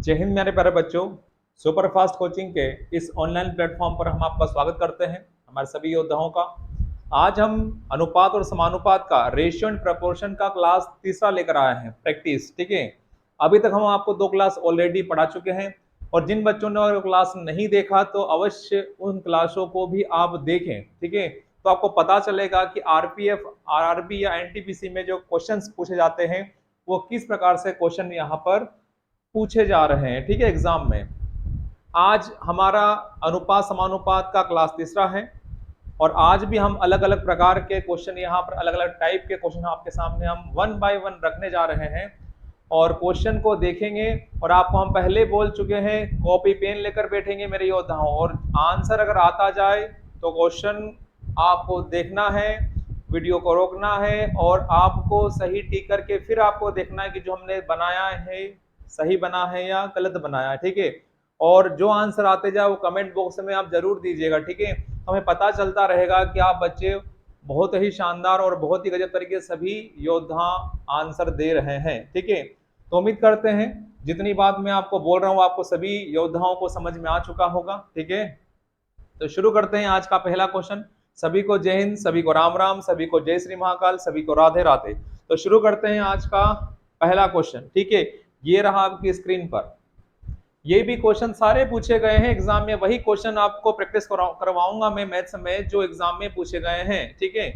जय हिंद मेरे प्यारे बच्चों। सुपर फास्ट कोचिंग के इस ऑनलाइन प्लेटफॉर्म पर हम आपका स्वागत करते हैं, हमारे सभी योद्धाओं का। आज हम अनुपात और समानुपात का रेशियो एंड प्रपोर्शन का क्लास तीसरा लेकर आए हैं, प्रैक्टिस। ठीक है, अभी तक हम आपको 2 क्लास ऑलरेडी पढ़ा चुके हैं और जिन बच्चों ने वो क्लास नहीं देखा तो अवश्य उन क्लासों को भी आप देखें। ठीक है, तो आपको पता चलेगा कि आरपीएफ, आरआरबी या एनटीपीसी में जो क्वेश्चंस पूछे जाते हैं वो किस प्रकार से क्वेश्चन यहाँ पर पूछे जा रहे हैं। ठीक है, एग्जाम में आज हमारा अनुपात समानुपात का क्लास तीसरा है और आज भी हम अलग अलग प्रकार के क्वेश्चन, यहाँ पर अलग अलग टाइप के क्वेश्चन आपके सामने हम वन बाय वन रखने जा रहे हैं और क्वेश्चन को देखेंगे। और आपको हम पहले बोल चुके हैं, कॉपी पेन लेकर बैठेंगे मेरे योद्धाओं, और आंसर अगर आता जाए तो क्वेश्चन आपको देखना है, वीडियो को रोकना है और आपको सही टिक करके फिर आपको देखना है कि जो हमने बनाया है सही बना है या गलत बनाया है। ठीक है, और जो आंसर आते जाए वो कमेंट बॉक्स में आप जरूर दीजिएगा। ठीक है, तो हमें पता चलता रहेगा कि आप बच्चे बहुत ही शानदार और बहुत ही गजब तरीके से सभी योद्धा आंसर दे रहे हैं। ठीक है, तो उम्मीद करते हैं जितनी बात मैं आपको बोल रहा हूँ आपको सभी योद्धाओं को समझ में आ चुका होगा। ठीक है, तो शुरू करते हैं आज का पहला क्वेश्चन। सभी को जय हिंद, सभी को राम राम, सभी को जय श्री महाकाल, सभी को राधे राधे। तो शुरू करते हैं आज का पहला क्वेश्चन। ठीक है, ये रहा आपकी स्क्रीन पर। ये भी क्वेश्चन सारे पूछे गए हैं एग्जाम में, वही क्वेश्चन आपको प्रैक्टिस करवाऊंगा मैं मैथ्स में जो एग्जाम में पूछे गए हैं। ठीक है,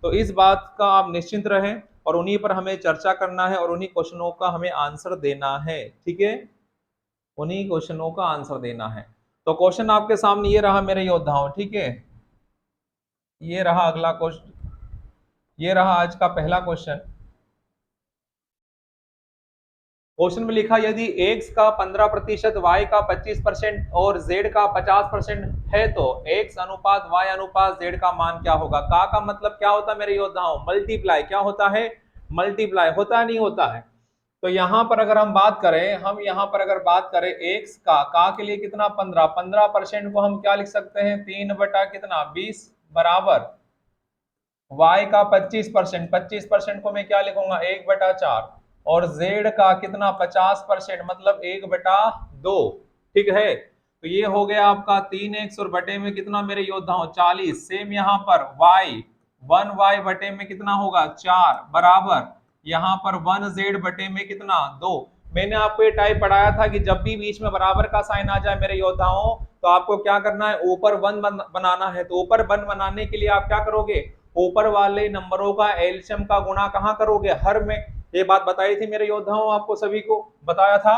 तो इस बात का आप निश्चिंत रहें और उन्हीं पर हमें चर्चा करना है और उन्हीं क्वेश्चनों का हमें आंसर देना है। ठीक है, उन्हीं क्वेश्चनों का आंसर देना है। तो क्वेश्चन आपके सामने ये रहा मेरे योद्धाओं। ठीक है, ये रहा अगला क्वेश्चन, ये रहा आज का पहला क्वेश्चन। क्वेश्चन में लिखा यदि x का 15%, y का 25% और z का 50% है तो x अनुपात y अनुपात z का मान क्या होगा। का मतलब क्या होता है मेरे योद्धाओं? मल्टीप्लाई। क्या होता है? मल्टीप्लाई। होता है नहीं होता है? तो यहाँ पर अगर हम बात करें, हम यहाँ पर अगर बात करें x का के लिए कितना 15% को हम क्या लिख सकते हैं 3 बटा कितना 20 बराबर y का 25% को मैं क्या लिखूंगा 1 बटा 4 और z का कितना 50% मतलब 1 बटा 2। ठीक है, तो ये हो गया आपका 3x और बटे में कितना मेरे योद्धाओं 40। सेम यहाँ पर y 1y बटे में कितना होगा 4 बराबर यहाँ पर 1z बटे में कितना 2। मैंने आपको ये टाइप पढ़ाया था कि जब भी बीच में बराबर का साइन आ जाए मेरे योद्धाओं तो आपको क्या करना है, ऊपर 1 बनाना है। तो ऊपर 1 बनाने के लिए आप क्या करोगे, ऊपर वाले नंबरों का एलसीएम का गुणा कहां करोगे, हर में। ये बात बताई थी मेरे योद्धाओं, आपको सभी को बताया था।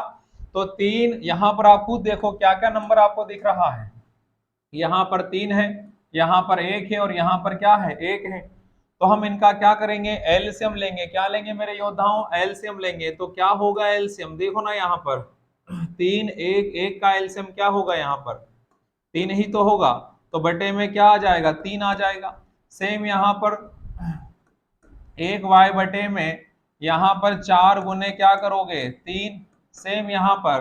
तो 3 यहां पर आप खुद देखो क्या क्या नंबर आपको दिख रहा है। यहाँ पर 3 है, यहाँ पर 1 है और यहाँ पर क्या है 1 है। तो हम इनका क्या करेंगे, एलसीएम लेंगे। क्या लेंगे मेरे योद्धाओं, एलसीएम लेंगे। तो क्या होगा एलसीएम, देखो ना यहाँ पर 3 1 1 का एलसीएम क्या होगा, यहाँ पर 3 ही तो होगा। तो बटे में क्या आ जाएगा 3 आ जाएगा। सेम यहाँ पर 1y बटे में यहाँ पर 4 गुने क्या करोगे 3। सेम यहाँ पर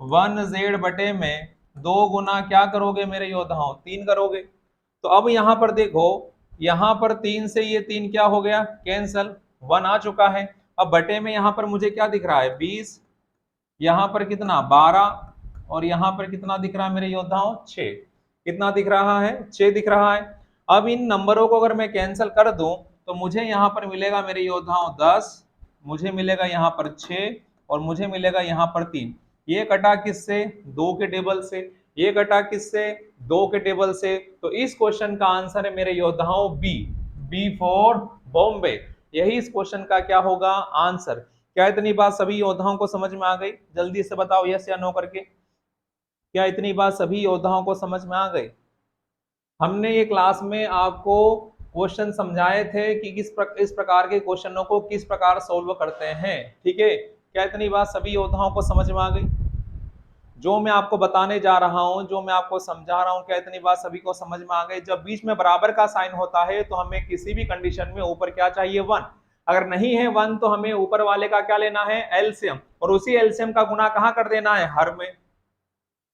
1z बटे में 2 गुना क्या करोगे मेरे योद्धाओं 3 करोगे। तो अब यहाँ पर देखो, यहाँ पर 3 से ये 3 क्या हो गया कैंसल, 1 आ चुका है। अब बटे में यहाँ पर मुझे क्या दिख रहा है 20, यहाँ पर कितना 12 और यहाँ पर कितना दिख रहा है मेरे योद्धाओं 6। कितना दिख रहा है 6 दिख रहा है। अब इन नंबरों को अगर मैं कैंसिल कर दूं तो मुझे यहाँ पर मिलेगा मेरे योद्धाओं 10, मुझे मिलेगा यहाँ पर 6 और मुझे मिलेगा यहाँ पर 3। ये कटा किससे, 2 के टेबल से। ये कटा किससे, 2 के टेबल से। तो इस क्वेश्चन का आंसर है मेरे योद्धाओं बी फॉर बॉम्बे। यही इस क्वेश्चन का क्या होगा आंसर। क्या इतनी बात सभी योद्धाओं को समझ में आ गई? जल्दी से बताओ यस या नो करके। क्या इतनी बात सभी योद्धाओं को समझ में आ गई? हमने ये क्लास में आपको क्वेश्चन समझाए थे कि इस प्रकार के क्वेश्चनों को किस प्रकार सोल्व करते हैं। ठीक है, क्या इतनी बात सभी योद्धाओं को समझ में आ गई? जो मैं आपको बताने जा रहा हूं, जो मैं आपको समझा रहा हूं, क्या इतनी बात सभी को समझ में आ गई? जब बीच में बराबर का साइन होता है तो हमें किसी भी कंडीशन में ऊपर क्या चाहिए 1। अगर नहीं है 1 तो हमें ऊपर वाले का क्या लेना है एलसीएम, और उसी एलसीएम का गुणा कहां कर देना है हर में।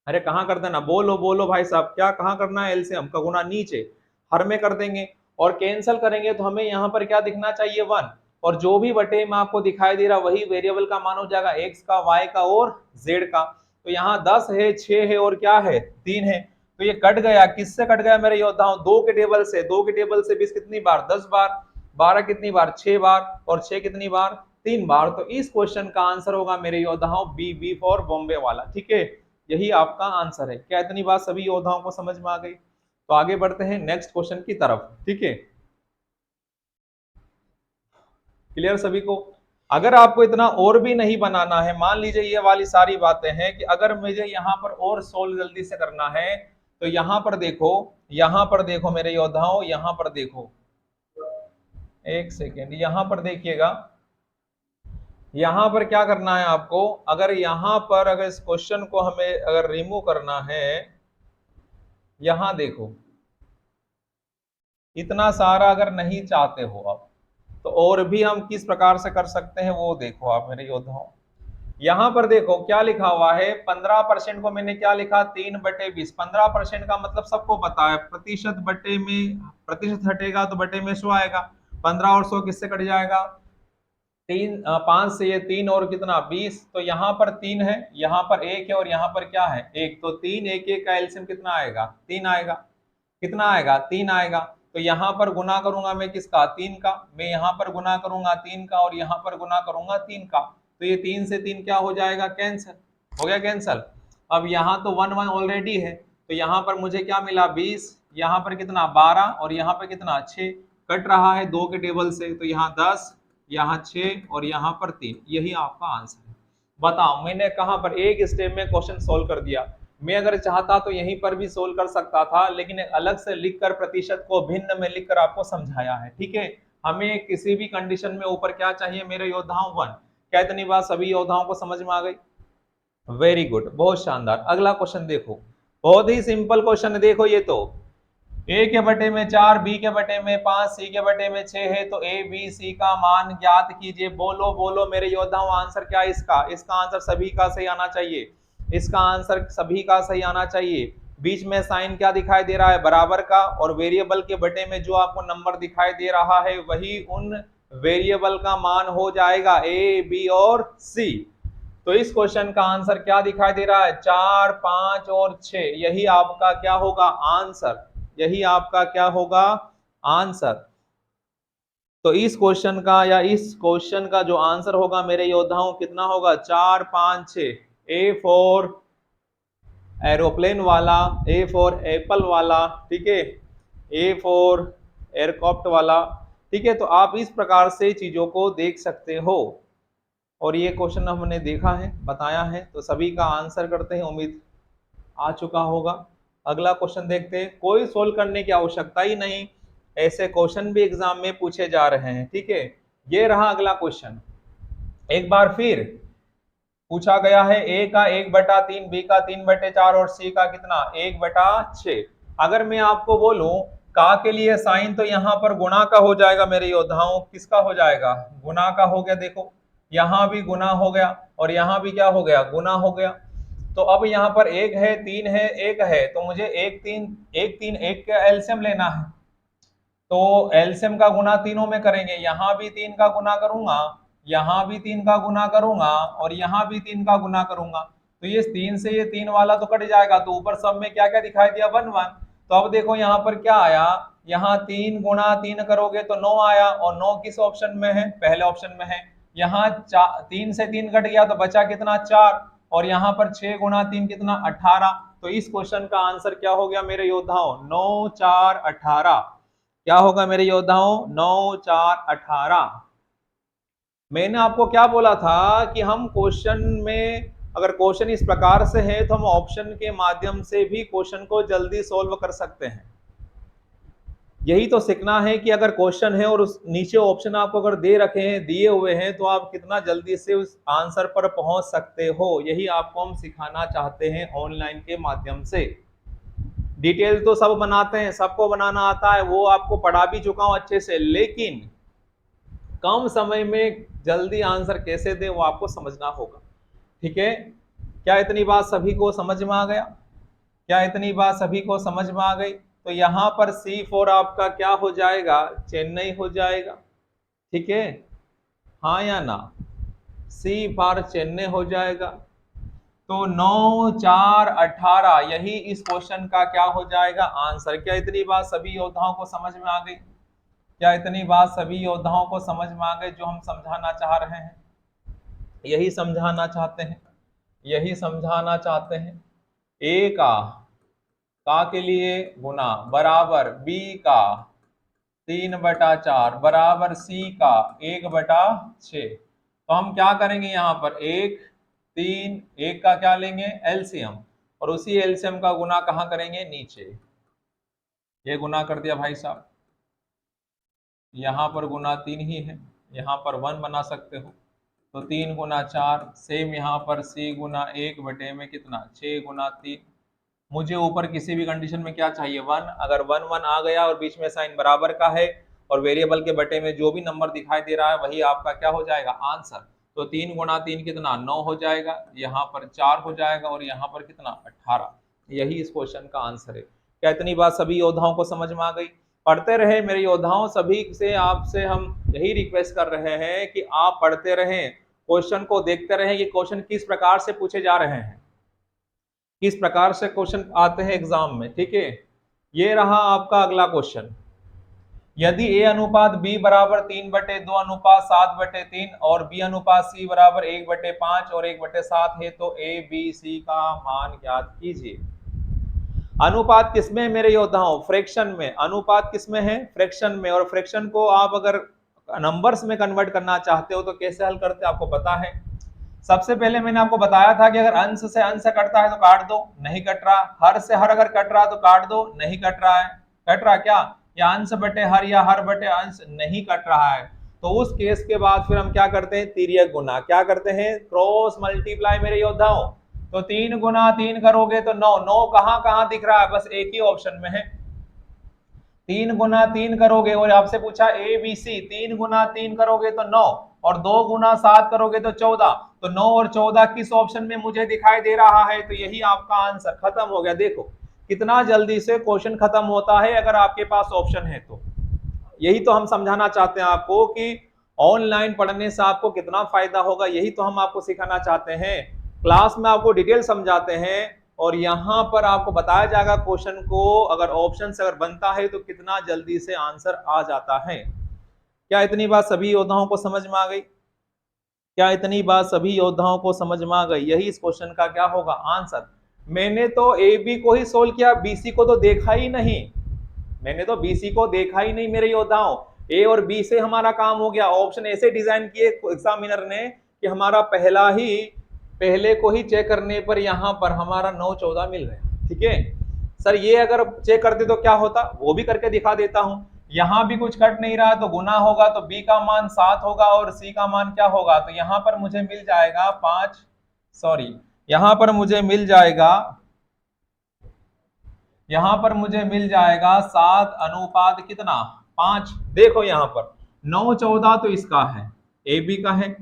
अरे कहां कर देना, बोलो बोलो भाई साहब, क्या कहां करना है एलसीएम का गुणा नीचे हर में कर देंगे। और कैंसिल करेंगे तो हमें यहाँ पर क्या दिखना चाहिए 1, और जो भी बटे में आपको दिखाई दे रहा वही वेरिएबल का मान हो जाएगा x का, y का और z का। तो यहाँ 10 है, 6 है और क्या है 3 है। तो ये कट गया, किससे कट गया मेरे योद्धाओं? 2 के टेबल से। 2 के टेबल से 20 कितनी बार? 10 बार। 12 कितनी बार? 6 बार। और 6 कितनी बार? 3 बार। तो इस क्वेश्चन का आंसर होगा मेरे योद्धाओं बी फॉर बॉम्बे वाला। ठीक है, यही आपका आंसर है। क्या इतनी बात सभी योद्धाओं को समझ में आ गई? तो आगे बढ़ते हैं नेक्स्ट क्वेश्चन की तरफ। ठीक है, क्लियर सभी को? अगर आपको इतना और भी नहीं बनाना है, मान लीजिए ये वाली सारी बातें हैं कि अगर मुझे यहाँ पर और सोल्व जल्दी से करना है, तो यहाँ पर देखो, यहाँ पर देखो मेरे योद्धाओं, यहाँ पर देखो, एक सेकेंड, यहाँ पर देखिएगा, यहाँ पर क्या करना है आपको? अगर यहाँ पर अगर इस क्वेश्चन को हमें अगर रिमूव करना है, यहाँ देखो, इतना सारा अगर नहीं चाहते हो आप, तो और भी हम किस प्रकार से कर सकते हैं वो देखो आप मेरे योद्धाओं। यहां पर देखो क्या लिखा हुआ है, 15% को मैंने क्या लिखा? 3/20। 15% का मतलब सबको पता है, प्रतिशत बटे में प्रतिशत हटेगा तो बटे में 100 आएगा। 15 और 100 किससे कट जाएगा? 5 से ये 3 और कितना 20। तो यहाँ पर 3 है, यहाँ पर 1 है और यहाँ पर क्या है 1। तो 3 1 1 का एलसीएम कितना आएगा? 3 आएगा। कितना आएगा? 3 आएगा। तो यहाँ पर गुना करूंगा मैं किसका? 3 का। मैं यहाँ पर गुना करूंगा 3 का और यहाँ पर गुना करूंगा 3 का। तो ये 3 से 3 क्या हो जाएगा? कैंसिल हो गया, कैंसिल। अब यहाँ तो 1 1 ऑलरेडी है, तो यहाँ पर मुझे क्या मिला? 20। यहाँ पर कितना? 12 और यहाँ पर कितना? 6। कट रहा है 2 के टेबल से, तो यहाँ 10, यहाँ 6 और यहाँ पर 3। यही आपका आंसर है। बताओ, मैंने कहां पर एक स्टेप में क्वेश्चन सोल्व कर दिया। मैं अगर चाहता तो यहीं पर भी सोल्व कर सकता था, लेकिन एक अलग से लिखकर प्रतिशत को भिन्न में लिखकर आपको समझाया है। ठीक है, हमें किसी भी कंडीशन में ऊपर क्या चाहिए मेरे योद्धाओं? 1। क्या इतनी बात सभी योद्धाओं को समझ में आ गई? वेरी गुड, बहुत शानदार। अगला क्वेश्चन देखो, बहुत ही सिंपल क्वेश्चन है। देखो ये तो ए के बटे में 4, बी के बटे में 5, सी के बटे में 6 है, तो ए बी सी का मान ज्ञात कीजिए। बोलो बोलो मेरे योद्धाओं, आंसर क्या है इसका? इसका आंसर सभी का सही आना चाहिए। इसका आंसर सभी का सही आना चाहिए। बीच में साइन क्या दिखाई दे रहा है? बराबर का। और वेरिएबल के बटे में जो आपको नंबर दिखाई दे रहा है वही उन वेरिएबल का मान हो जाएगा, ए बी और सी। तो इस क्वेश्चन का आंसर क्या दिखाई दे रहा है? 4 5 और 6। यही आपका क्या होगा? आंसर। यही आपका क्या होगा? आंसर। तो इस क्वेश्चन का या इस क्वेश्चन का जो आंसर होगा मेरे योद्धाओं कितना होगा? 4 5 6। ए फॉर एरोप्लेन वाला, ए फॉर एप्पल वाला, ठीक है, ए फॉर एयरक्राफ्ट वाला। ठीक है, तो आप इस प्रकार से चीजों को देख सकते हो। और ये क्वेश्चन हमने देखा है, बताया है, तो सभी का आंसर करते हैं, उम्मीद आ चुका होगा। अगला क्वेश्चन देखते हैं। कोई सोल्व करने की आवश्यकता ही नहीं, ऐसे क्वेश्चन भी एग्जाम में पूछे जा रहे हैं। ठीक है, ये रहा अगला क्वेश्चन। एक बार फिर पूछा गया है, ए का 1/3, बी का 3/4 और सी का कितना? 1/6। अगर मैं आपको बोलूं का के लिए साइन, तो यहाँ पर गुणा का हो जाएगा मेरे योद्धाओं। किसका हो जाएगा? गुणा का हो गया। देखो यहाँ भी गुना हो गया और यहाँ भी क्या हो गया? गुना हो गया। तो अब यहाँ पर 1 है, 3 है, 1 है, तो मुझे 1 3 1 का एलसीएम लेना है। तो एलसीएम का गुना तीनों में करेंगे। यहाँ भी 3 का गुना करूंगा, यहाँ भी 3 का गुना करूंगा और यहाँ भी 3 का गुना करूंगा। तो ये 3 से ये 3 वाला तो कट जाएगा, तो ऊपर सब में क्या क्या दिखाई दिया? 1 1। तो अब देखो यहाँ पर क्या आया, यहाँ 3 गुना 3 करोगे तो 9 आया, और 9 किस ऑप्शन में है? पहले ऑप्शन में है। यहाँ 3 से 3 कट गया तो बचा कितना? 4। और यहाँ पर 6 गुना 3 कितना? 18। तो इस क्वेश्चन का आंसर क्या हो गया मेरे योद्धाओं? 9 4 18। क्या होगा मेरे योद्धाओं? 9 4 18। मैंने आपको क्या बोला था कि हम क्वेश्चन में अगर क्वेश्चन इस प्रकार से है तो हम ऑप्शन के माध्यम से भी क्वेश्चन को जल्दी सॉल्व कर सकते हैं। यही तो सीखना है कि अगर क्वेश्चन है और उस नीचे ऑप्शन आपको अगर दे रखे हैं, दिए हुए हैं, तो आप कितना जल्दी से उस आंसर पर पहुंच सकते हो। यही आपको हम सिखाना चाहते हैं ऑनलाइन के माध्यम से। डिटेल तो सब बनाते हैं, सबको बनाना आता है, वो आपको पढ़ा भी चुका हूं अच्छे से, लेकिन कम समय में जल्दी आंसर कैसे दे वो आपको समझना होगा। ठीक है, क्या इतनी बात सभी को समझ में आ गया? क्या इतनी बात सभी को समझ में आ गई? तो यहाँ पर C4 आपका क्या हो जाएगा? चेन्नई हो जाएगा। ठीक है, हाँ या ना? C फॉर चेन्नई हो जाएगा। तो 9 4 18 यही इस क्वेश्चन का क्या हो जाएगा आंसर। क्या इतनी बात सभी योद्धाओं को समझ में आ गई? क्या इतनी बात सभी योद्धाओं को समझ में आ गई जो हम समझाना चाह रहे हैं? यही समझाना चाहते हैं, यही समझाना चाहते हैं। ए का के लिए गुना बराबर बी का 3/4 बराबर सी का 1/6। तो हम क्या करेंगे यहाँ पर 1 3 1 का क्या लेंगे एलसीएम, और उसी एलसीएम का गुना कहाँ करेंगे नीचे। ये गुना कर दिया भाई साहब, यहाँ पर गुना 3 ही है, यहाँ पर 1 बना सकते हो, तो 3 गुना 4 सेम यहाँ पर सी गुना 1 बटे में कितना 6 गुना 3। मुझे ऊपर किसी भी कंडीशन में क्या चाहिए 1। अगर 1 1 आ गया और बीच में साइन बराबर का है और वेरिएबल के बटे में जो भी नंबर दिखाई दे रहा है वही आपका क्या हो जाएगा आंसर। तो 3 गुना 3 कितना 9 हो जाएगा, यहाँ पर 4 हो जाएगा और यहाँ पर कितना 18। यही इस क्वेश्चन का आंसर है। क्या इतनी बात सभी योद्धाओं को समझ में आ गई? पढ़ते रहे मेरे योद्धाओं, सभी से आपसे हम यही रिक्वेस्ट कर रहे हैं कि आप पढ़ते रहें, क्वेश्चन को देखते रहें कि क्वेश्चन किस प्रकार से पूछे जा रहे हैं, किस प्रकार से क्वेश्चन आते हैं एग्जाम में। ठीक है, ये रहा आपका अगला क्वेश्चन। यदि ए अनुपात बी बराबर 3/2 अनुपात 7/3 और बी अनुपात सी बराबर 1/5 और 1/7 है तो ए बी सी का मान ज्ञात कीजिए। अनुपात किसमें है मेरे योद्धाओं? फ्रैक्शन में। अनुपात किसमें है? फ्रैक्शन में। और फ्रैक्शन को आप अगर नंबर्स में कन्वर्ट करना चाहते हो तो कैसे हल करते हैं आपको पता है। सबसे पहले मैंने आपको बताया था कि अगर अंश से अंश कटता है तो काट दो, नहीं कट रहा। हर से हर अगर कट रहा तो काट दो, नहीं कट रहा है। कट रहा क्या? या अंश बटे हर या हर बटे अंश नहीं कट रहा है। तो उस केस के बाद फिर हम क्या करते हैं? तिर्यक गुना। क्या करते हैं? क्रॉस मल्टीप्लाई मेरे योद्धाओं। तो 3 गुना 3 करोगे तो 9। 9 कहां कहां दिख रहा है? बस एक ही ऑप्शन में है। 3 गुना 3 करोगे और आपसे पूछा ए बी सी, 3 गुना 3 करोगे तो 9 और 2 गुना 7 करोगे तो 14। तो 9 और 14 किस ऑप्शन में मुझे दिखाई दे रहा है? तो यही आपका आंसर। खत्म हो गया। देखो कितना जल्दी से क्वेश्चन खत्म होता है अगर आपके पास ऑप्शन है तो। यही तो हम समझाना चाहते हैं आपको कि ऑनलाइन पढ़ने से आपको कितना फायदा होगा, यही तो हम आपको सिखाना चाहते हैं। क्लास में आपको डिटेल समझाते हैं और यहाँ पर आपको बताया जाएगा क्वेश्चन को अगर ऑप्शन से अगर बनता है तो कितना जल्दी से आंसर आ जाता है। क्या इतनी बात सभी योद्धाओं को समझ में आ गई? क्या इतनी बात सभी योद्धाओं को समझ में आ गई? यही इस क्वेश्चन का क्या होगा आंसर। मैंने तो ए बी को ही सोल्व किया, बीसी को तो देखा ही नहीं। मैंने तो बीसी को देखा ही नहीं मेरे योद्धाओं। ए और बी से हमारा काम हो गया। ऑप्शन ऐसे डिजाइन किए एग्जामिनर ने कि हमारा पहले को ही चेक करने पर यहाँ पर हमारा 9 14 मिल रहा है। ठीक है सर, ये अगर चेक करते तो क्या होता वो भी करके दिखा देता हूं। यहाँ भी कुछ कट नहीं रहा तो गुना होगा तो बी का मान 7 होगा और सी का मान क्या होगा? तो यहाँ पर मुझे मिल जाएगा 5, सॉरी यहाँ पर मुझे मिल जाएगा, यहां पर मुझे मिल जाएगा 7 अनुपात कितना 5। देखो यहाँ पर 9 14 तो इसका है, ए बी का है।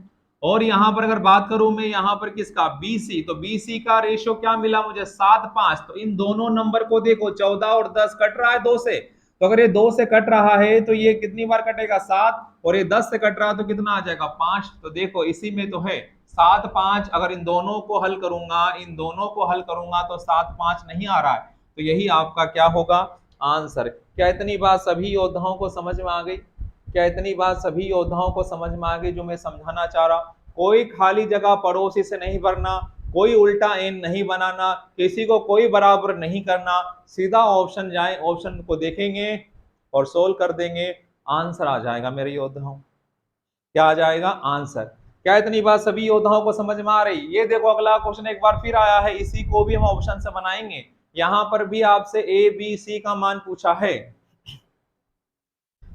और यहां पर अगर बात करूं मैं यहाँ पर किसका? बीसी। तो बीसी का रेशियो क्या मिला मुझे? 7 5। तो इन दोनों नंबर को देखो 14 और 10 कट रहा है 2 से, तो अगर ये 2 से कट रहा है तो ये कितनी बार कटेगा? 7। और ये 10 से कट रहा है तो कितना आ जाएगा? 5। तो देखो इसी में तो है 7 5। अगर इन दोनों को हल करूंगा, इन दोनों को हल करूंगा तो 7 5 नहीं आ रहा है, तो यही आपका क्या होगा आंसर। क्या इतनी बात सभी योद्धाओं को समझ में आ गई? क्या इतनी बात सभी योद्धाओं को समझ में आ गई जो मैं समझाना चाह रहा? कोई खाली जगह पड़ोसी से नहीं भरना, कोई उल्टा एन नहीं बनाना, किसी को कोई बराबर नहीं करना, सीधा ऑप्शन जाए, ऑप्शन को देखेंगे और सोल्व कर देंगे, आंसर आ जाएगा मेरे योद्धाओं। क्या आ जाएगा? आंसर। क्या इतनी बात सभी योद्धाओं को समझ में आ रही? ये देखो अगला क्वेश्चन एक बार फिर आया है, इसी को भी हम ऑप्शन से बनाएंगे। यहां पर भी आपसे ए बी सी का मान पूछा है।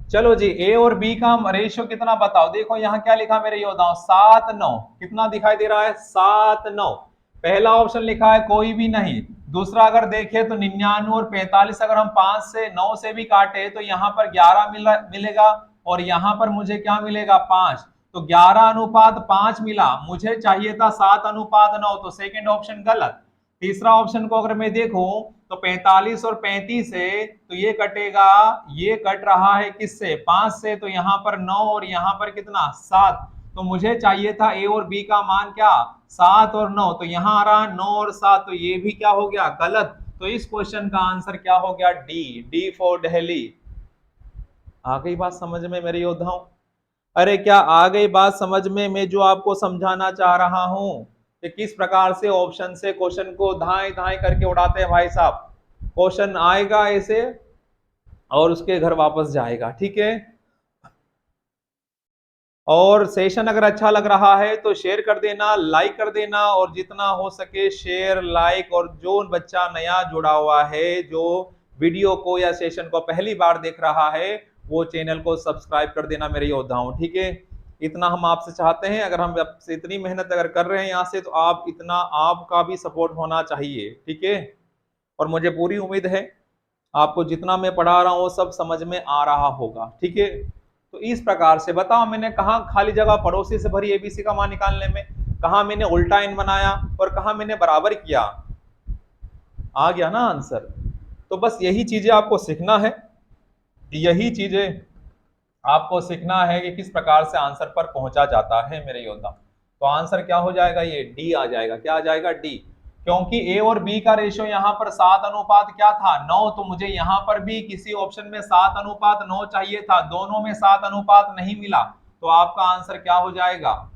चलो जी, ए और बी का रेशियो कितना बताओ। देखो यहाँ क्या लिखा मेरे योद्धाओं? 7 9। कितना दिखाई दे रहा है? 7 9। पहला ऑप्शन लिखा है कोई भी नहीं। दूसरा अगर देखें तो 99 और 45 अगर हम 5 से 9 से भी काटे तो यहाँ पर 11 मिलेगा और यहाँ पर मुझे क्या मिलेगा? 5। तो 11 अनुपात 5 मिला, मुझे चाहिए था 7 अनुपात 9, तो सेकेंड ऑप्शन गलत। तीसरा ऑप्शन को अगर मैं देखूं तो 45 और 35 से तो ये कटेगा, ये कट रहा है किससे? 5 से। तो यहाँ पर 9 और यहाँ पर कितना? 7। तो मुझे चाहिए था ए और बी का मान क्या? 7 और 9, तो यहाँ आ रहा 9 और 7, तो ये भी क्या हो गया गलत। तो इस क्वेश्चन का आंसर क्या हो गया डी, डी फॉर दिल्ली। आ गई बात समझ में मेरे योद्धाओं? अरे क्या आ गई बात समझ में? मैं जो आपको समझाना चाह रहा हूं कि किस प्रकार से ऑप्शन से क्वेश्चन को धाए धाए करके उड़ाते हैं भाई साहब। क्वेश्चन आएगा ऐसे और उसके घर वापस जाएगा, ठीक है। और सेशन अगर अच्छा लग रहा है तो शेयर कर देना, लाइक कर देना, और जितना हो सके शेयर लाइक। और जो बच्चा नया जुड़ा हुआ है, जो वीडियो को या सेशन को पहली बार देख रहा है, वो चैनल को सब्सक्राइब कर देना मेरे योद्धाओं, ठीक है। इतना हम आपसे चाहते हैं, अगर हम आपसे इतनी मेहनत अगर कर रहे हैं यहाँ से, तो आप इतना आपका भी सपोर्ट होना चाहिए, ठीक है। और मुझे पूरी उम्मीद है आपको जितना मैं पढ़ा रहा हूँ वो सब समझ में आ रहा होगा, ठीक है। तो इस प्रकार से बताओ, मैंने कहा खाली जगह पड़ोसी से भरी एबीसी का मान निकालने में, कहा मैंने उल्टा इन बनाया और कहा मैंने बराबर किया, आ गया ना आंसर। तो बस यही चीजें आपको सीखना है, यही चीजें आपको सीखना है कि किस प्रकार से आंसर पर पहुंचा जाता है मेरे योद्धा। तो आंसर क्या हो जाएगा, ये डी आ जाएगा। क्या आ जाएगा, डी। क्योंकि ए और बी का रेशियो यहाँ पर 7 अनुपात क्या था, 9, तो मुझे यहाँ पर भी किसी ऑप्शन में 7 अनुपात 9 चाहिए था, दोनों में 7 अनुपात नहीं मिला, तो आपका आंसर क्या हो जाएगा।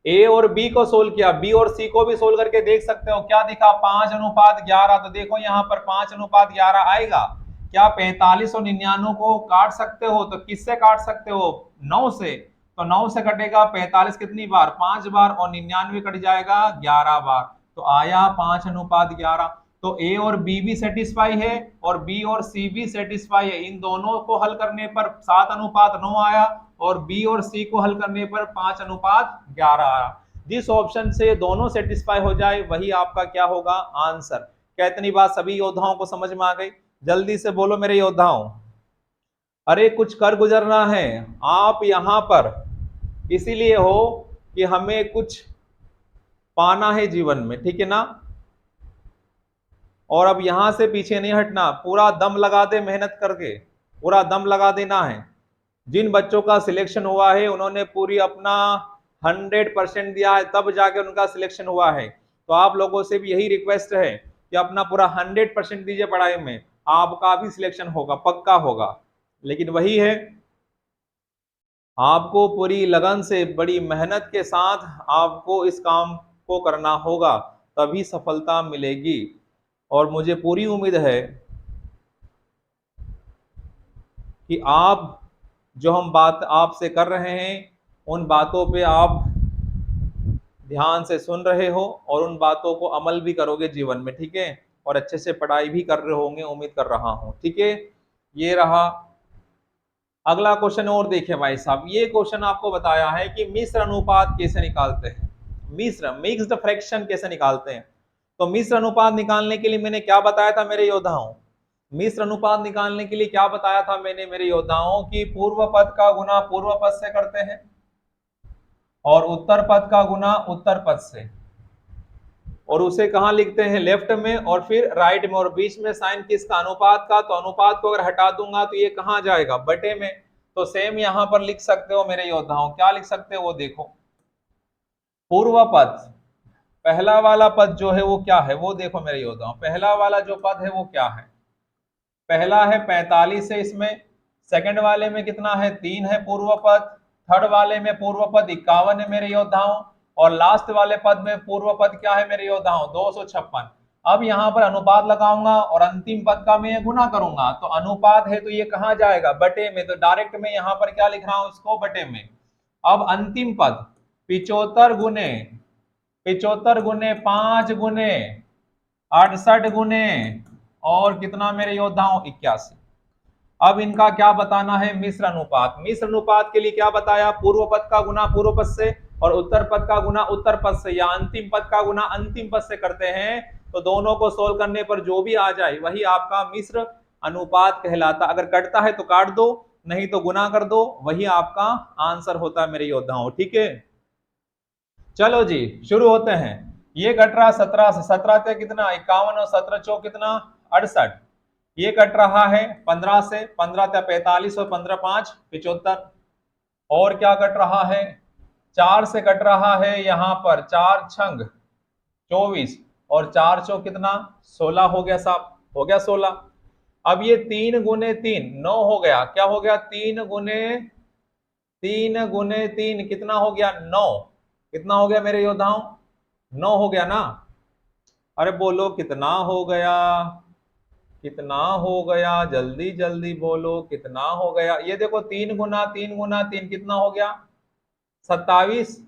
ए और बी को सोल्व किया, बी और सी को भी सोल्व करके देख सकते हो, क्या दिखा 5 अनुपात 11, तो देखो यहाँ पर 5 अनुपात 11 आएगा। क्या 45 और 99 को काट सकते हो, तो किससे काट सकते हो, 9 से। तो 9 से कटेगा 45 कितनी बार, 5 बार, और 99 कट जाएगा 11 बार, तो आया 5 अनुपात 11। तो ए और बी भी सेटिस्फाई है और बी और सी भी सेटिस्फाई है। इन दोनों को हल करने पर 7 अनुपात 9 आया, और बी और सी को हल करने पर 5 अनुपात 11 आया। जिस ऑप्शन से दोनों सेटिस्फाई हो जाए वही आपका क्या होगा, आंसर। क्या इतनी बात सभी योद्धाओं को समझ में आ गई? जल्दी से बोलो मेरे योद्धाओं। अरे कुछ कर गुजरना है आप यहां पर, इसीलिए हो कि हमें कुछ पाना है जीवन में, ठीक है ना। और अब यहां से पीछे नहीं हटना, पूरा दम लगा दे, मेहनत करके पूरा दम लगा देना है। जिन बच्चों का सिलेक्शन हुआ है उन्होंने पूरी अपना 100% दिया है, तब जाके उनका सिलेक्शन हुआ है। तो आप लोगों से भी यही रिक्वेस्ट है कि अपना पूरा 100% दीजिए पढ़ाई में, आपका भी सिलेक्शन होगा, पक्का होगा। लेकिन वही है, आपको पूरी लगन से बड़ी मेहनत के साथ आपको इस काम को करना होगा, तभी सफलता मिलेगी। और मुझे पूरी उम्मीद है कि आप जो हम बात आपसे कर रहे हैं उन बातों पे आप ध्यान से सुन रहे हो और उन बातों को अमल भी करोगे जीवन में, ठीक है। और अच्छे से पढ़ाई भी कर रहे होंगे, उम्मीद कर रहा हूं, ठीक है। ये रहा अगला क्वेश्चन। और देखिए भाई साहब, ये क्वेश्चन आपको बताया है कि मिश्र अनुपात कैसे निकालते हैं, मिक्स्ड फ्रैक्शन कैसे निकालते हैं। तो मिश्र अनुपात निकालने के लिए मैंने क्या बताया था मेरे योद्धाओं, मिश्र अनुपात निकालने के लिए क्या बताया था मैंने मेरे योद्धाओं की, पूर्व पद का गुना पूर्व पद से करते हैं और उत्तर पद का गुना उत्तर पद से, और उसे कहां लिखते हैं, लेफ्ट में, और फिर राइट में, और बीच में साइन किसका, अनुपात का। तो अनुपात को अगर हटा दूंगा तो ये कहां जाएगा, बटे में। तो सेम यहां पर लिख सकते हो मेरे योद्धाओं, क्या लिख सकते हो वो देखो, पूर्व पद पहला वाला पद जो है वो क्या है, वो देखो मेरे योद्धाओं, पहला वाला जो पद है वो क्या है, पहला है 45 है इसमें, सेकंड वाले में कितना है, 3 है पूर्व पद, थर्ड वाले में पूर्व पद 51 है मेरे योद्धाओं, और लास्ट वाले पद में पूर्व पद क्या है मेरे योद्धाओं, 256। अब यहां पर अनुपात लगाऊंगा और अंतिम पद का मैं गुना करूंगा, तो अनुपात है तो ये कहां जाएगा, बटे में। तो डायरेक्ट में यहां पर क्या लिख रहा हूं, इसको बटे में। अब अंतिम पद 75 गुने 5 गुने 68 गुने और कितना मेरे योद्धाओं, 81। अब इनका क्या बताना है, मिश्र अनुपात। मिश्र अनुपात के लिए क्या बताया, पूर्व पद का गुना पूर्व पद से और उत्तर पद का गुना उत्तर पद से, या अंतिम पद का गुना अंतिम पद से करते हैं। तो दोनों को सोल्व करने पर जो भी आ जाए वही आपका मिश्र अनुपात कहलाता। अगर कटता है तो काट दो, नहीं तो गुना कर दो, वही आपका आंसर होता है मेरे योद्धाओं, ठीक है। चलो जी शुरू होते हैं। ये कट रहा 17 से, 17 से कितना 51 और 17 चौ कितना 68। ये कट रहा है 15 से, 15 था 45 और 15 5 75। और क्या कट रहा है 4 से कट रहा है यहाँ पर, 4 छंग 24 और 4 चौ कितना 16 हो गया साहब, हो गया 16। अब ये 3 गुने 3 9 हो गया, क्या हो गया 3 गुने 3 कितना हो गया 9, कितना हो गया मेरे योद्धाओं 9 हो गया ना। अरे बोलो कितना हो गया, कितना हो गया, जल्दी जल्दी बोलो कितना हो गया। ये देखो 3 गुना 3 कितना हो गया 27,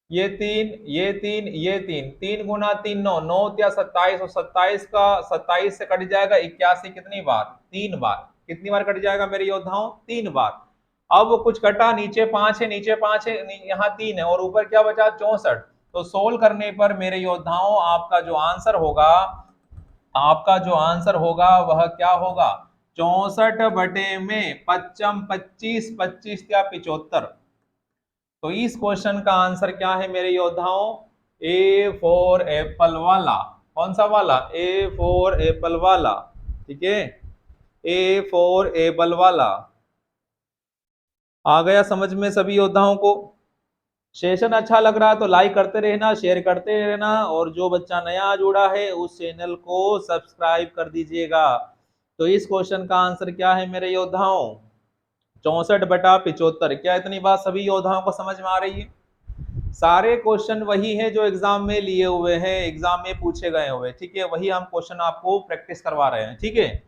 ये तीन 3 गुना 3 9 9 या 27 और 27 का 27 से कट जाएगा 81 कितनी बार 3 बार, कितनी बार कट जाएगा मेरे योद्धाओं 3 बार। अब कुछ कटा, नीचे 5 है, नीचे 5 है, यहाँ 3 है और ऊपर क्या बचा 64। तो सोल्व करने पर मेरे योद्धाओं आपका जो आंसर होगा, आपका जो आंसर होगा वह क्या होगा 64/में पच्चम 25 25 या 75। तो इस क्वेश्चन का आंसर क्या है मेरे योद्धाओं, ए फॉर एप्पल वाला, कौन सा वाला ए फॉर एप्पल वाला, ठीक है ए फॉर एप्पल वाला। आ गया समझ में सभी योद्धाओं को। सेशन अच्छा लग रहा है तो लाइक करते रहना, शेयर करते रहना और जो बच्चा नया जुड़ा है उस चैनल को सब्सक्राइब कर दीजिएगा। तो इस क्वेश्चन का आंसर क्या है मेरे योद्धाओं 64/75। क्या इतनी बात सभी योद्धाओं को समझ में आ रही है। सारे क्वेश्चन वही है जो एग्जाम में लिए हुए हैं, एग्जाम में पूछे गए हुए, ठीक है वही हम क्वेश्चन आपको प्रैक्टिस करवा रहे हैं, ठीक है।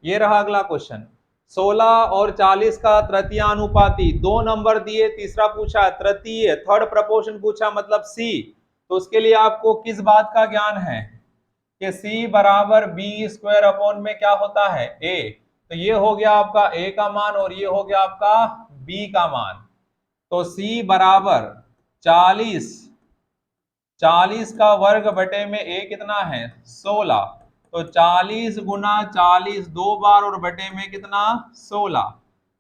ये रहा अगला क्वेश्चन, 16 और 40 का तृतीयानुपाती, 2 नंबर दिए, तीसरा पूछा तृतीय, थर्ड प्रपोर्शन पूछा मतलब सी। तो उसके लिए आपको किस बात का ज्ञान है कि सी बराबर बी स्क्वायर अपॉन में क्या होता है ए। तो ये हो गया आपका ए का मान और ये हो गया आपका बी का मान। तो सी बराबर 40, 40 का वर्ग बटे में ए कितना है 16। तो 40 गुना 40 2 बार और बटे में कितना 16।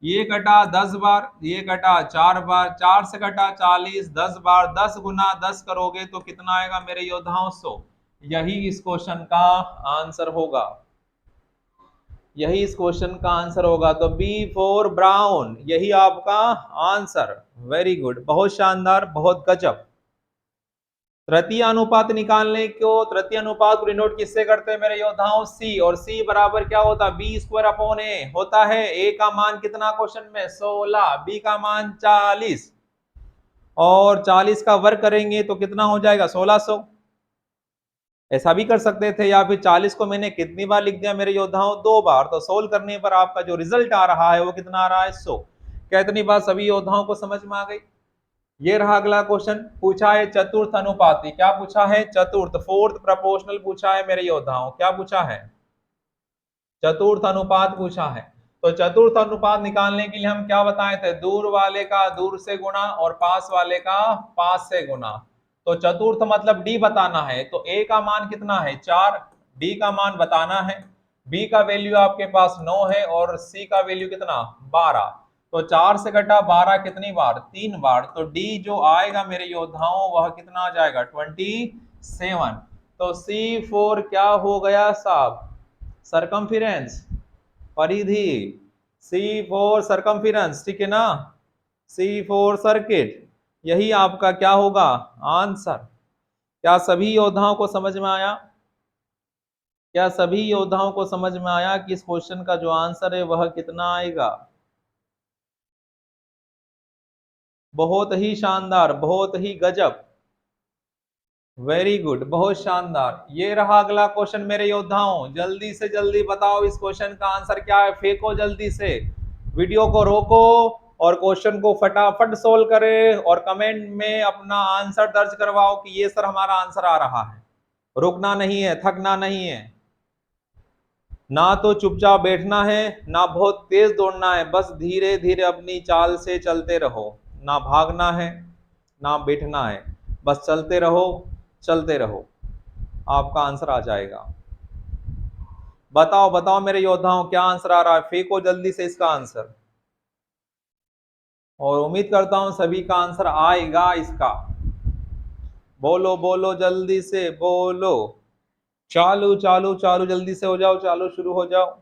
ये कटा 10 बार, ये कटा 4 बार, 4 से कटा 40 10 बार, 10 गुना 10 करोगे तो कितना आएगा मेरे योद्धाओं 100। यही इस क्वेश्चन का आंसर होगा, यही इस क्वेश्चन का आंसर होगा। तो बी फॉर ब्राउन यही आपका आंसर। वेरी गुड, बहुत शानदार, बहुत गजब। तृतीय अनुपात निकालने को, तृतीय अनुपात को डिनोट किससे करते हैं मेरे योद्धाओं सी, और सी बराबर क्या होता है बी स्क्वायर अपॉन ए होता है। ए का मान कितना क्वेश्चन में 16, बी का मान 40 और 40 का वर्ग करेंगे तो कितना हो जाएगा 1600। ऐसा भी कर सकते थे, या फिर 40 को मैंने कितनी बार लिख दिया मेरे योद्धाओं 2 बार। तो सोल्व करने पर आपका जो रिजल्ट आ रहा है वो कितना आ रहा है 100। क्या इतनी बात सभी योद्धाओं को समझ में आ गई। ये रहा अगला क्वेश्चन, पूछा है चतुर्थ अनुपाती, क्या पूछा है चतुर्थ, फोर्थ प्रपोर्शनल पूछा है मेरे योद्धाओं, क्या पूछा है चतुर्थ अनुपात पूछा है। तो चतुर्थ अनुपात निकालने के लिए हम क्या बताए थे, दूर वाले का दूर से गुणा और पास वाले का पास से गुणा। तो चतुर्थ मतलब डी बताना है, तो ए का मान कितना है 4, डी का मान बताना है, बी का वैल्यू आपके पास 9 है और सी का वैल्यू कितना 12। तो 4 से घटा 12 कितनी बार 3 बार। तो डी जो आएगा मेरे योद्धाओं वह कितना आ जाएगा 27। तो C4 क्या हो गया साहब सरकमफिरेंस, परिधि, C4 सरकमफिरेंस, ठीक है ना C4 सर्किट, यही आपका क्या होगा आंसर। क्या सभी योद्धाओं को समझ में आया, क्या सभी योद्धाओं को समझ में आया कि इस क्वेश्चन का जो आंसर है वह कितना आएगा। बहुत ही शानदार, बहुत ही गजब, वेरी गुड, बहुत शानदार। ये रहा अगला क्वेश्चन मेरे योद्धाओं, जल्दी से जल्दी बताओ इस क्वेश्चन का आंसर क्या है, फेंको जल्दी से, वीडियो को रोको और क्वेश्चन को फटाफट सोल्व करे और कमेंट में अपना आंसर दर्ज करवाओ कि ये सर हमारा आंसर आ रहा है। रुकना नहीं है, थकना नहीं है, ना तो चुपचाप बैठना है ना बहुत तेज दौड़ना है, बस धीरे धीरे अपनी चाल से चलते रहो, ना भागना है ना बैठना है, बस चलते रहो, चलते रहो, आपका आंसर आ जाएगा। बताओ बताओ मेरे योद्धाओं क्या आंसर आ रहा है, फेंको जल्दी से इसका आंसर, और उम्मीद करता हूं सभी का आंसर आएगा इसका। बोलो बोलो जल्दी से बोलो, चालू चालू चालू, जल्दी से हो जाओ, चालू शुरू हो जाओ।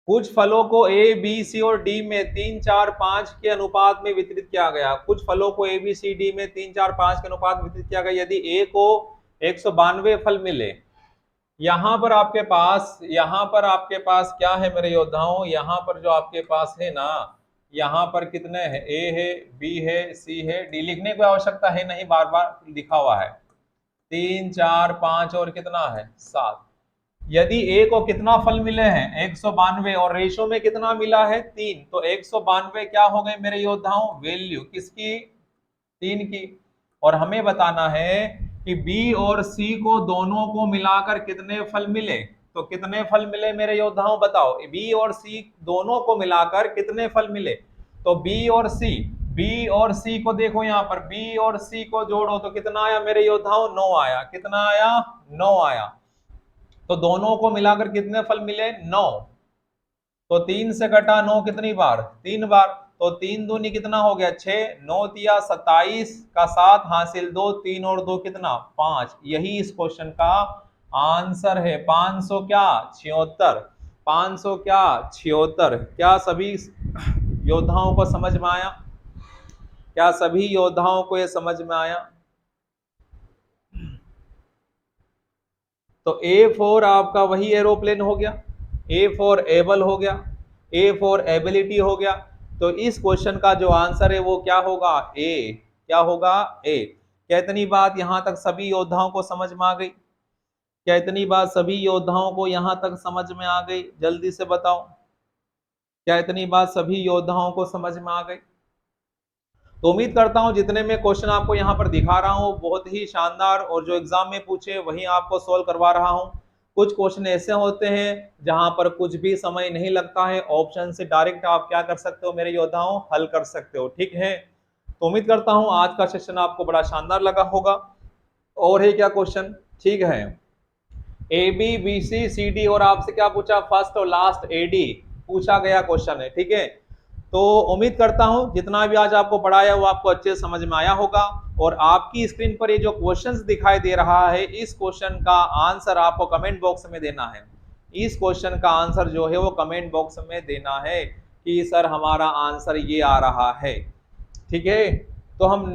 कुछ फलों को ए बी सी और डी में 3 4 5 के अनुपात में वितरित किया गया। कुछ फलों को ए बी सी डी में 3 4 5 के अनुपात में वितरित किया गया। यदि ए को 192 फल मिले, यहाँ पर आपके पास क्या है मेरे योद्धाओं, यहाँ पर जो आपके पास है ना, यहाँ पर कितने हैं, ए है, बी है, सी है, डी। लिखने की आवश्यकता है नहीं, बार बार लिखा हुआ है। 3 4 5 और कितना है 7। यदि ए को कितना फल मिले हैं 192 और रेशो में कितना मिला है 3, तो 192 क्या हो गए मेरे योद्धाओं, वैल्यू किसकी, 3 की। और हमें बताना है कि बी और सी को दोनों को मिलाकर कितने फल मिले। तो कितने फल मिले मेरे योद्धाओं बताओ, बी और सी दोनों को मिलाकर कितने फल मिले। तो बी और सी को देखो, यहाँ पर बी और सी को जोड़ो तो कितना आया मेरे योद्धाओं, 9 आया। कितना आया, 9 आया। तो दोनों को मिलाकर कितने फल मिले, 9। तो 3 से कटा 9 कितनी बार, 3 बार। तो 3 दूनी कितना हो गया 6, 9 तिया 27 का 7 हासिल 2, 3 और 2 कितना 5। यही इस क्वेश्चन का आंसर है। 500 क्या 76, 500 क्या 76। क्या सभी योद्धाओं को समझ में आया, क्या सभी योद्धाओं को यह समझ में आया। तो ए फॉर आपका वही एरोप्लेन हो गया, ए फॉर एबल हो गया, ए फॉर एबिलिटी हो गया। तो इस क्वेश्चन का जो आंसर है वो क्या होगा, ए। क्या होगा, ए। क्या इतनी बात यहां तक सभी योद्धाओं को समझ में आ गई, क्या इतनी बात सभी योद्धाओं को यहां तक समझ में आ गई, जल्दी से बताओ, क्या इतनी बात सभी योद्धाओं को समझ में आ गई। तो उम्मीद करता हूं जितने मैं क्वेश्चन आपको यहाँ पर दिखा रहा हूं बहुत ही शानदार, और जो एग्जाम में पूछे वही आपको सोल्व करवा रहा हूं। कुछ क्वेश्चन ऐसे होते हैं जहां पर कुछ भी समय नहीं लगता है, ऑप्शन से डायरेक्ट आप क्या कर सकते हो मेरे योद्धाओं, हल कर सकते हो। ठीक है, तो उम्मीद करता हूं आज का सेशन आपको बड़ा शानदार लगा होगा। और है क्या क्वेश्चन, ठीक है, A B B C C D और आपसे क्या पूछा, फर्स्ट और लास्ट ए डी पूछा गया क्वेश्चन है। ठीक है, तो उम्मीद करता हूं जितना भी आज आपको पढ़ाया वो आपको अच्छे से समझ में आया होगा। और आपकी स्क्रीन पर ये जो क्वेश्चंस दिखाई दे रहा है, इस क्वेश्चन का आंसर आपको कमेंट बॉक्स में देना है। इस क्वेश्चन का आंसर जो है वो कमेंट बॉक्स में देना है कि सर हमारा आंसर ये आ रहा है। ठीक है, तो हम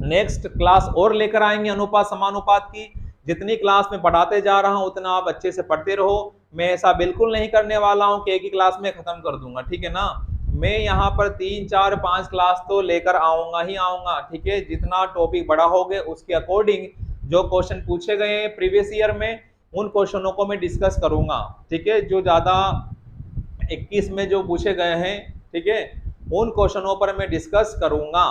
नेक्स्ट क्लास और लेकर आएंगे अनुपात समानुपात की। जितनी क्लास में पढ़ाते जा रहा हूं उतना आप अच्छे से पढ़ते रहो। मैं ऐसा बिल्कुल नहीं करने वाला हूं कि एक ही क्लास में खत्म कर दूंगा, ठीक है ना। मैं यहाँ पर 3 4 5 क्लास तो लेकर आऊंगा ही आऊंगा। ठीक है, जितना टॉपिक बड़ा हो गए उसके अकॉर्डिंग जो क्वेश्चन पूछे गए हैं प्रीवियस ईयर में उन क्वेश्चनों को मैं डिस्कस करूंगा। ठीक है, जो ज्यादा 21 में जो पूछे गए हैं, ठीक है, उन क्वेश्चनों पर मैं डिस्कस करूंगा।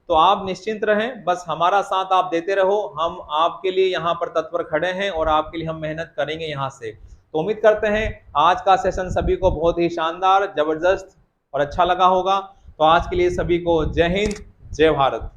तो आप निश्चिंत रहें, बस हमारा साथ आप देते रहो। हम आपके लिए यहाँ पर तत्पर खड़े हैं और आपके लिए हम मेहनत करेंगे यहाँ से। तो उम्मीद करते हैं आज का सेशन सभी को बहुत ही शानदार, जबरदस्त और अच्छा लगा होगा। तो आज के लिए सभी को जय हिंद, जय भारत।